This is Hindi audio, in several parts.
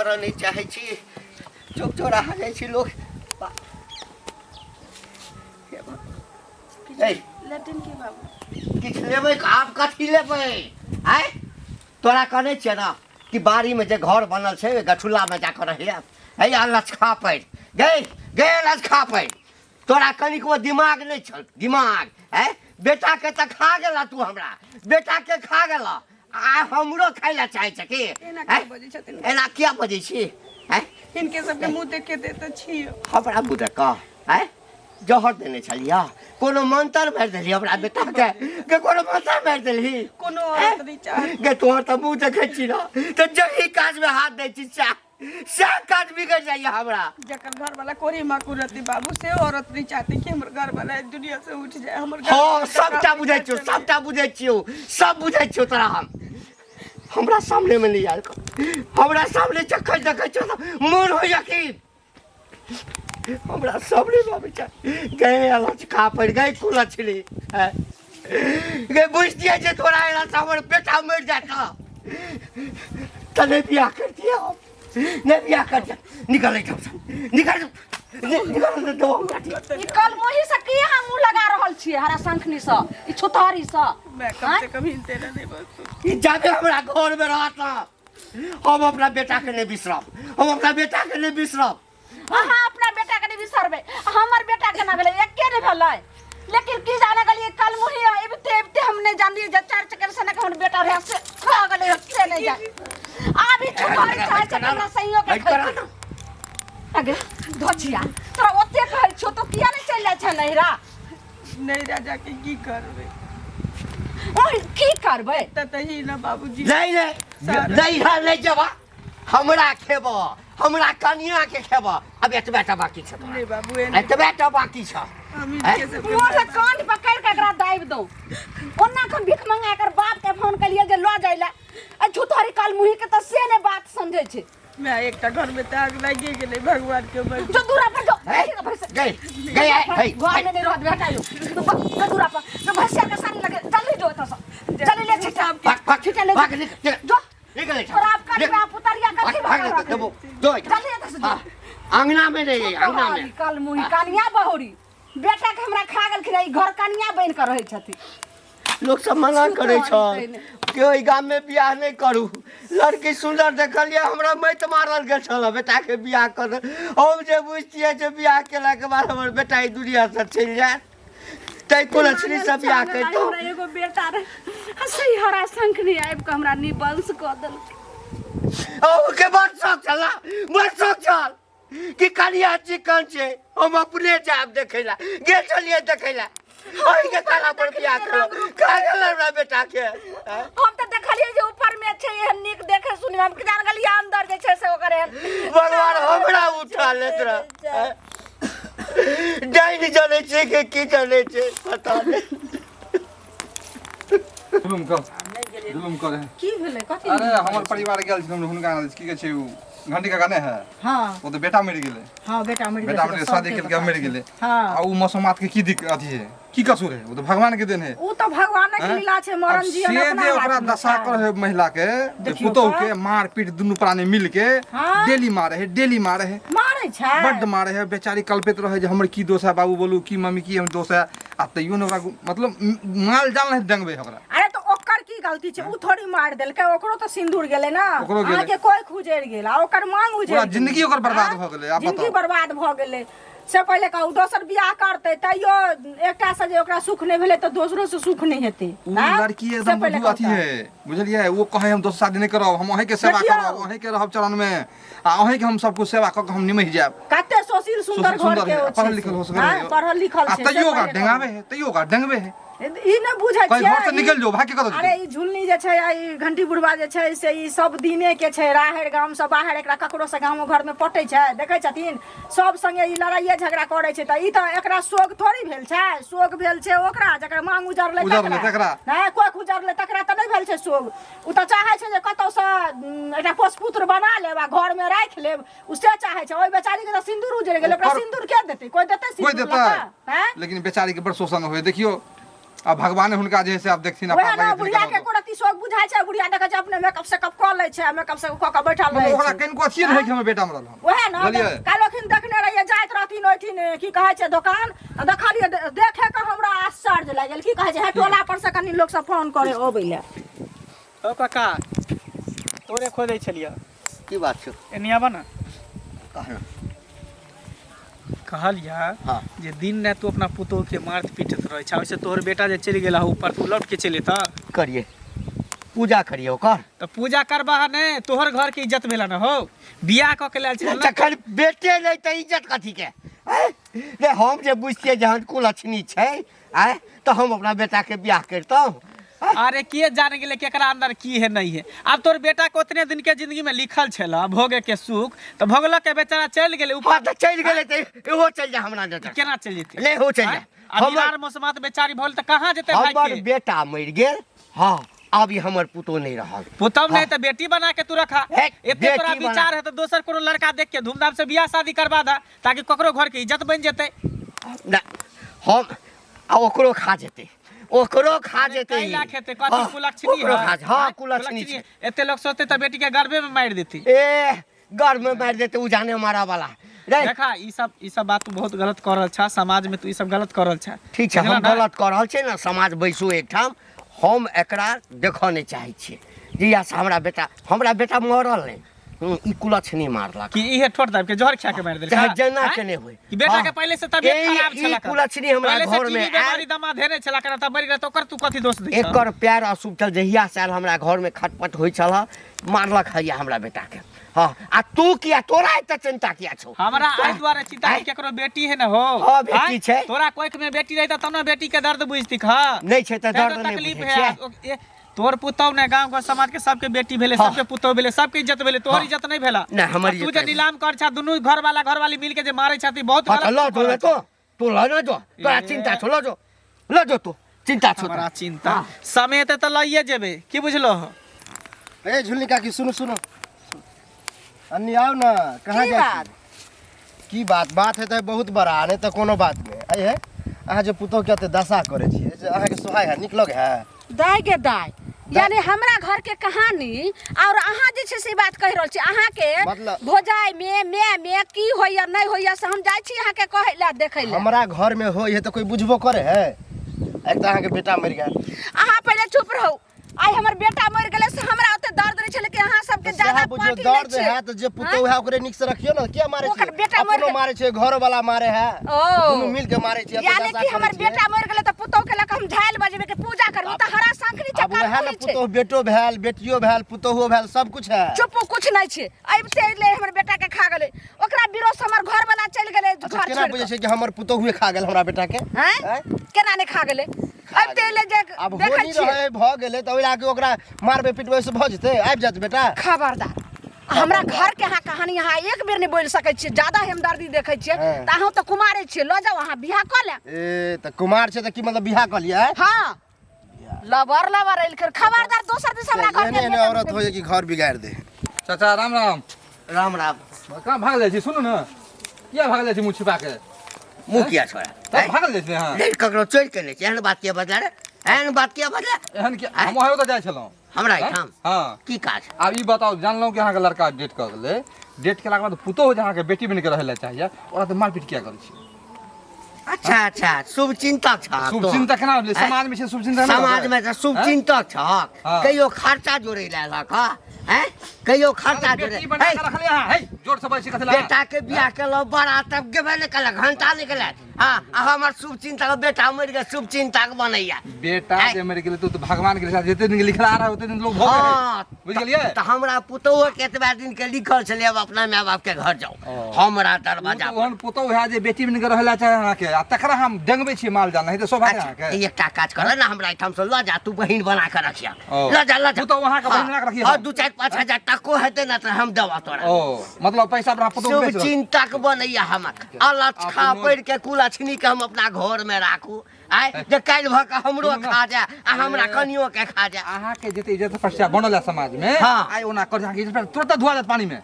करऽ नहीं चाहे छी चौक चौराहा जाइ छी लोग लेटिन की बाबू किछ लेबै आब कथी लेबै आय तोरा कहने छियै ना कि बाड़ी में जे घर बनल छै गठुल्ला में जाकर रहिए हे लचखा पड़ गे लचखा पड़ तोरा कनिको दिमाग नहीं छल दिमाग है बेटा के त खा गेला तू हमरा बेटा के खा गेला आ हमरो खाइ ला चाहे छ की एना किया बजै छी हैं इनके सबके मुंह देखे देते छियो हमरा मुंह देख हैं जहर देने छलिया कोनो मंत्र मार देली हमरा बेटा के कोनो मंत्र मार देली कोनो औरत नहीं चाहे गे तोहर त मुंह देखै छी ना त जही काज में हाथ दै छी सब काज बिगड़ जाइए हमरा जकर घर वाला कोरी माकुरती बाबू से औरत नहीं चाहती कि हमर घर वाला दुनिया से उठ जाए हमर हां सबटा बुझै छियो सब बुझै छियो तोरा हमरा सामने में नहीं आल हमरा सामने चक्कर देखै छियो मोन हो जा की हमरा सामने बाबू चा गए अलच खा पड़ गई कुला छिली गे बुझतिए जे तोरा एला हमर बेटा मर जाता तने बियाह कर दिया नहीं बियाह कर जा निकल निकल दो ई कल मोही से की हम मुंह लगा रहल छी हरा शंखनी से ई छोतारी से मैं कम से कम हिलते ना नहीं बस ई जाके हमरा घर में रहता हम अपना बेटा के नहीं बिसरब हम अपना बेटा के नहीं बिसरब हां अपना बेटा के नहीं बिसरबे हमर बेटा के ना भेले एके नहीं भेलै लेकिन की जाने गलिए कल मोही एबते हम नहीं जानिए जे चार चक्कर से ना हमर बेटा रहे से खा गेले से नहीं जाए अभी छोतारी चाहे चक्कर सहियो के अगे धोचिया तोरा ओते कहै छो तो किया नहीं चल जाय छ नहिरा नहीं जाके की करबे ओए की करबे तही ना बाबूजी नहीं जबा हमरा खेबो हमरा कनिया के खेबो अब एतबेटा बाकी छ नहीं बाबू एतबेटा बाकी छ हम इनके सब मोर कान पकड़ के एकरा दाब दो ओन्ना हम भीख मंगा कर बाप के फोन कलिए जे ल जाइला आ झूठारी काल मुही के त से ने बात समझे छै मैं एक घर में ताग लगे के नहीं भगवान के मर जो दूरा पर जो गई है घर में नहीं रहत बेटा यो तो दूरा पर जो भैंसिया के संग लगे जल्दी जो तो चल ले छिटा भाग चले भाग जो निकल और आप का पुतरिया का भाग दबो दो जल्दी तो अंगना में नहीं अंगना में काल मुही कानिया बहुरी बेटा के हमरा खा गेल खिराई घर कनिया बन के रहै छथि लोग सब मना करे छ के ओई गाम में बियाह नहीं करू लड़की सुंदर देखलिए हमरा मैत मारल गेल छल बेटा के बियाह कर हम जे बुझतिए जे बियाह केला के बाद हमर बेटा ई दुनिया से चल जाए तै कोन छरी सब बियाह कर तो हमरा एगो बेटा रे सही हरा शंखनी आइब के हमरा निबंस क देल ओ के बात शौक चल कि कनिया चिकन छे हम अपने जाब देखैला गेल चलिए देखैला ओई के काला पर बियाह करो का गेल हमरा बेटा के हम त देखलिए जे ऊपर में छै एहन निक देखे सुनि हम के जान गलिए अंदर जे छै से ओकर भगवान हमरा उठा लेत रह जाई नहीं जाने छे के की जाने छे पता नहीं जुलुम करे की भेले कथि अरे हमर परिवार गेल छी हुनका की कहै छै घंटी का गाने है हां वो तो बेटा मर गेले हां बेटा मर गेले बेटा मर शादी के मर गेले हां आ उ मौसमात के की दिक्कत अथी है की कसूर है वो तो भगवान के देन है उ तो भगवान के लीला छै मरण जीवन अपना से ओकरा दशा कर है महिला के पुतौ के मार पीट दुनु प्राणी मिल के डेली मारे है मारे छै बड्ड मारे है बेचारी कल्पित रहे जे हमर की दोष है बाबू बोलू की मम्मी की हम दोष है आ तइयो न ओकरा मतलब माल जाल नहीं डंगबे ओकरा अरे तो ओकर की गलती छै उ थोड़ी मार देलकै ओकरो तो सिंदूर गेलै ना आहा के कोई खुजैर गेल आ ओकर मांग उजैर पूरा जिंदगी ओकर बर्बाद भ गेलै आप जिंदगी बर्बाद भ गेलै से पहले कहू दोसर बियाह करते तइयो एकटा से जे ओकरा सुख नहीं भेले तो दोसरो से सुख नहीं हेते उ लड़की एकदम बुझू अथी है बुझलिए वो कहे हम दोसर शादी नहीं करब हम अहे के सेवा करब अहे के रहब चरण में आ अहे के हम सब कुछ सेवा क के हम निमहि जाब कते सोशील सुंदर घर के पढ़ल लिखल हो सके पढ़ल लिखल छै तइयो का डेंगावे है तइयो का डेंगवे है ई न बुझै कोई घर से निकल जो भाग के कत अरे ई झुलनी जे छै ई घंटी बुढ़वा जे छै से ई सब दिने के छै राहड़ गाम से बाहर एकरा ककरो से गाम घर में पटै छै देखै छथिन सब संगे ई लड़ाइए झगड़ा करै छै त ई त एकरा शोक थोड़ी भेल छै शोक भेल छै ओकरा जकरा मांग उजरले तकरा नै कोई उजरले तकरा त नै भेल छै शोक उ त चाहै छै जे कतौ से एकटा पोषपुत्र बना लेब आ घर में राख लेब उ से चाहै छै ओइ बेचारी के त सिंदूर उजर गेल ओकरा सिंदूर के देतै कोई देतै सिंदूर हैं लेकिन बेचारी के बड़ शोषण होय देखियो अब भगवान हुनका जे है से अब देखथिन वह ना बुढ़िया के कोरती शौक बुझाय छै बुढ़िया देखै छै अपने मेकअप से कप क लै छै मेकअप से क के बैठल रहै ओकरा छै केन को अच्छी रहे कि हमर बेटा मरल हम वह ना कालोखिन देखने रहिए जाइत रहथिन ओइठिन की कहै छै दुकान त देखलिए देखे के हमरा आश्चर्य लागल की कहै छै हे टोला पर से कनी लोग सब फोन करे अबै ले ओ काका तोरे खोदै छलियै की बात छै एनी आबा ना कहना कहलिया हाँ। जे दिन रात तू अपना पुतोह के मारत पीटत रहे छै वैसे तोहर बेटा जे चलि गेला ऊपर तू लौट के चले त करिए पूजा करिए ओकर त पूजा करबा ने तोहर घर के इज्जत भेला न हो बियाह क के लेल छै जखन बेटे नहीं त इज्जत कथी के रे हम जे बुझतिए जहन कुलछनी छै आय तो हम अपना बेटा के बियाह करतौ अरे के जान गेले केकरा अंदर की है नहीं है अब तोर बेटा को उतने दिन के जिंदगी में लिखल छला भोगे के सुख तो भोगला के बेचारा चल गेले ऊपर हाँ तो चल गेले त इहो चल जा हमरा नजर केना चल जेते ले हो चल जा हमर मौसमात बेचारी भोल त कहां जेते भाई हमर के बेटा मर गेल हां अब हमर पुतो नहीं रहल पुतम नहीं त बेटी बना के तू रखा हे, एते तोरा बेटी विचार है तो दोसर कोनो लड़का देख के धूमधाम से बियाह शादी करवा दा ताकि ककरो घर के इज्जत बन जेते ना हम आ ओकरो खा जेते ओकरो खा जेते कई लाख हेते कथि कुलक्षणी ओकरो खा है हां कुलछनी छै एते लोग सोचते त बेटी के गर्भे में मार देती ए घर में मार देते उ जाने मारा वाला रे देखा ई सब बात तू बहुत गलत कर रहल छ समाज में तू ई सब गलत कर रहल छ ठीक छै हम गलत कर रहल छै ना समाज बैसू एकठाम हम एकरा देखऽ नहीं चाहै छियै जिया से हमरा बेटा मरल नहीं ई कुलछनी मारलक कि इहे ठोट दाब के जहर खा के मार देलक चाहे जना के नहीं होय कि बेटा के पहले से तबियत खराब छला ई कुलछनी हमरा घर में बीमारी दमा धेने छला कर त मरि गेल त ओकर तू कथि दोष दै छ एकर प्यार अशुभ चल जहिया से आयल हमरा घर में खटपट होई छल मारलक हैया हमरा बेटा के हां आ तू किया तोरा एत चिंता किया छौ हमरा आई द्वारा चिंता है केकरो बेटी है न हो हां बेटी छै तोरा कोइक में बेटी रही त तनो बेटी के दर्द बुझती खा नहीं छै त दर्द नहीं तकलीफ बुझै छै है तोर पुतौ ने गांव घर समाज के सबके बेटी भेले सबके पुतौ भेले सबके इज्जत भेले तोहर इज्जत नहीं भेला नहीं हमर तू जे नीलाम कर छ दुनु घर वाला घर वाली मिल के जे मारै छथि बहुत हाँ, लो गलत तो तू लो ना जो तोरा चिंता छो लो जो तू चिंता छो हमरा चिंता समेत त लइए जेबे की बुझलो ए झुल्ली काकी सुनो सुनो अन्नी आओ ना कहाँ जाए की बात है तो बहुत बड़ा नहीं तो कोनो बात में आई है अहाँ जो पुतोह के दशा करे छियै जे अहाँ के सोहाय है निकलग है दाय के दाय यानी हमरा घर के कहानी और अहाँ जे छै से बात कहि रहल छी अहाँ के मतलब भोजाई में की होइया नहीं होइया से हम जाय छी अहाँ के कहै ला देखै ला हमरा घर में होय है तो कोई बुझबो करे है एक तो अहाँ के बेटा मर गया अहाँ पहले चुप रहू आई हमर बेटा मर गेले से हमरा ओते दर्द रहे छले कि अहाँ सबके ज्यादा बुझो दर्द है तो जे पुतोह है ओकरे निक से रखियो ना क्या मारे ओकर बेटा मर अपनो मारे छै घर वाला मारे है दोनों मिल के मारे छै यानी कि हमर बेटा मर गेले त पुतोह के लक हम झाइल बजेबे के पूजा करबे त हरा शंखरी अब चक्कर है ना पुतोह बेटो भेल बेटियो भेल पुतोहो भेल सब कुछ है चुप कुछ नहीं छै आइबते ले हमर बेटा के खा गेले ओकरा विरोध हमर घर वाला चल गेले घर छोड़ केना बुझे छै कि हमर पुतोहुए खा गेल हमरा बेटा के हैं केना ने खा गेले आइबते ले जे अब हो देखै नहीं छी रहे भ गेले त ओइ लागे ओकरा मारबे पिटबे से भ जते आबि जात बेटा खबरदार हमरा घर के अहाँ कहानी अहाँ एक बेर नहीं बोल सकै छियै ज्यादा हमदर्दी देखै छियै हाँ। त अहाँ त कुमारे छियै ल जाओ अहाँ बियाह क ले ए त कुमार छै त की मतलब बियाह क लिया है हां लवर एल कर खबरदार दोसर दिन हमरा घर एने के औरत हो कि घर बिगाड़ दे चाचा राम राम राम राम कहाँ भाग जाइ छी सुनू न किया भाग जाइ छी मुँह छिपा के मुंह किया छोड़ा तब भागल जाइ छी अहाँ नहीं ककरो चोर के नहीं एहन बात किया बदला रे एहन बात किया बदला एहन कि हम ओहे ओतऽ जाइ छलहुँ हमरा हाँ? ठाम हाँ की काज आब ई बताओ जानलहुँ कि अहाँके लड़का डेट कऽ गेलै डेट केलाके बाद पुतोह जे अहाँके बेटी बनि कऽ रहै लए चाहिए ओकरा तऽ मारपीट किया करै छी अच्छा शुभ चिंतक छ शुभ चिंतक केना भेलै समाज में छै शुभ चिंतक ना समाज में त शुभ चिंतक छ हाँ। कहियो खर्चा जोड़े लालक हैं कहियो खर्चा जोड़े बेटी बना के रखले अहाँ हे जोर से बैसी कथि ला बेटा के बियाह केलो बड़ा तब गेबे ने कल घंटा निकले हां हमर शुभ चिंतक बेटा मर गए शुभ चिंतक बनैया बेटा जे मरि गेलै तो भगवान के लिखा जते दिन लिखला रहा ओते दिन लोग भोगे हाँ, बुझ गेलियै त हमरा पुतोह के एतबा दिन के लिखल छले अब अपना माय बाप के घर जाओ हमरा दरवाजा पर ओहन पुतोह है जे बेटी बनि कऽ रहै लए चाहे अहाँके आ तकरा हम डेंगबै छी माल जाल नहीं तो शोभा अच्छा, अहाँके एकटा काज कर ना हमरा ठाम से ल जा तू बहिन बना के रखिया ओ। ल जा तू तो वहाँ के बहिन बना के रखिया। हां 2-4-5 हजार टको हेते ना त हम देवा तोरा ओ मतलब पैसा पर पुतोह शुभ बेच रहो। चिंतक बनैया हमर अलच खा पड़ के कुलछनी के हम अपना घर में राखू आय जे काल भ के हमरो खा जा आ हमरा कनियो के खा जा अहाँके जते इज्जत प्रश्या बनल है समाज में हाँ। आइ ओना कर अहाँके इज्जत तुरंत धुआ जात पानी में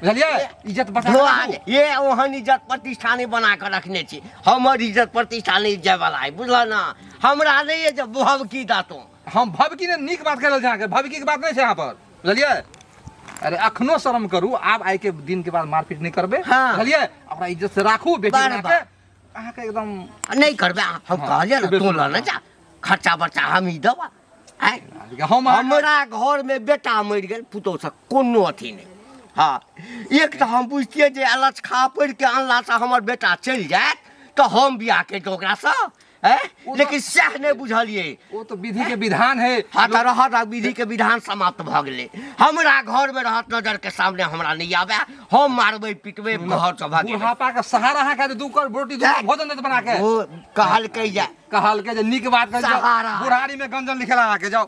बुझलिए इज्जत बचा भगवान ये ओहन इज्जत प्रतिष्ठान बना कर रखने छी हमर इज्जत प्रतिष्ठान इज्जत वाला है बुझल ना हमरा नहीं है जब भव की दातों हम भवकी ने नीक बात करल जहाँ के भवकी के बात नहीं है यहाँ पर बुझलिए अरे अखनो शर्म करू आब आइ के दिन के बाद मारपीट नहीं करबे हाँ। बुझलिए अपना इज्जत से राखू बेटी बार बना के बार। अहाँ के एकदम नहीं करबे हम कहलिए ना बेटी तोला ना जा खर्चा बर्चा हम ही देबा हम हमरा घर में बेटा मर गेल पुतौ से कोनो अथी नहीं हाँ एक तो हम बुझतिए जे अलच खा पड़ के अनला से हमर बेटा चल जात तो हम बियाह के तो ओकरा से लेकिन सह नहीं बुझलिए वो तो विधि के विधान है हाँ तो रहत विधि के विधान समाप्त भ गेले हमरा घर में रहत नजर के सामने हमरा नहीं आवे हम मारबे पिटबे घर से भागे बुढ़ापा का सहारा है का दू कर रोटी दू भोजन देते बना के वो कहल कह जाए कहल के जे नीक बात कर सहारा। बुढ़ारी में गंजन लिखेला के जाओ